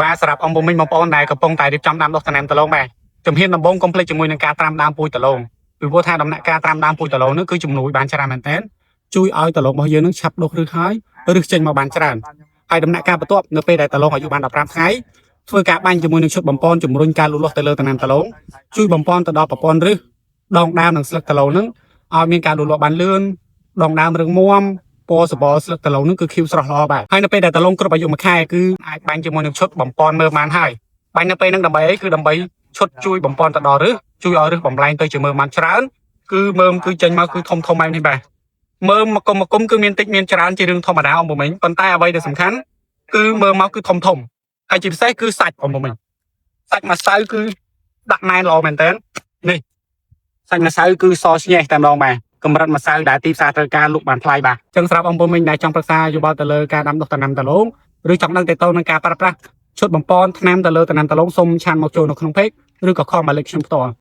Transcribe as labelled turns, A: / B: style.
A: បាទសម្រាប់អង្គពុំមិញបងប្អូនដែលកំពុងតែរៀបចំដាំដុះដំណាំដលងបាទជំហានដំបូងកុំភ្លេចជាមួយនឹងការត្រាំដើមពូជដលងពីព្រោះថាដំណាក់កាលត្រាំដើមពូជដលងនេះគឺជំនួយបានច្រើនមែនទែនជួយឲ្យដលងរបស់យើងនឹងឆាប់ដុះឬសហើយឬសចេញមកបានច្រើនហើយដំណាក់កាលបន្ទាប់នៅពេលដែលដលងអាយុបាន15ថ្ងៃធ្វើការបាញ់ជាមួយនឹងឈុតបំពន់ជំរុញការលូតលាស់ទៅលើដំណាំដលងជួយបំពន់ទៅដល់ប្រព័ន្ធឫសដងដើមនិងស្លឹកដលងនឹងឲ្យមានការលូតលាស់បានលឿនដងដើមរឹងមាំពណ៌សបល់ស្លឹកដលងនឹងគឺខៀវស្រស់ល្អបាទហើយនៅពេលដែលដលងគ្រប់អាយុ1ខែគឺអាចបាញ់ជាមួយនឹងឈុតបំពន់មើលបានហើយបាញ់នៅពេលហ្នឹងដើម្បីអីគឺដើម្បីឈុតជួយបំពន់ទៅដល់ឫសជួយឲ្យឫសបំលែងទៅជាមើមបានច្រើនគឺមើមគឺចេញមកគឺធំបែបនេះបាទមើមមកគុំគឺមានតិចមានច្រើនជារឿងធម្មតាអង្គពុំមិញប៉ុន្តែអ្វីដែលសំខាន់គឺមើមមកគឺធំហើយជាពិសេសគឺសាច់អង្គពុំមិញសាច់ម្សៅគឺដាក់ណែនល្អមែនតើនេះសាច់ម្សៅគឺសឆ្ញេះតែម្ដងបាទកម្រិតម្សៅដែលទីផ្សារត្រូវការលក់បានថ្លៃបាទអញ្ចឹងសម្រាប់អង្គពុំមិញដែលចង់ប្រឹក្សាយោបល់ទៅលើការដាំដុះដំណាំដលងឬចង់ដឹងទៅនឹងការប្រើប្រាស់ឈុតបំពន់ថ្នាំទៅលើដំណាំដលងសូមឆានមកចូលនៅក្នុងពេកឬក៏ខមមកលេខខ្ញុំផ្ទាល់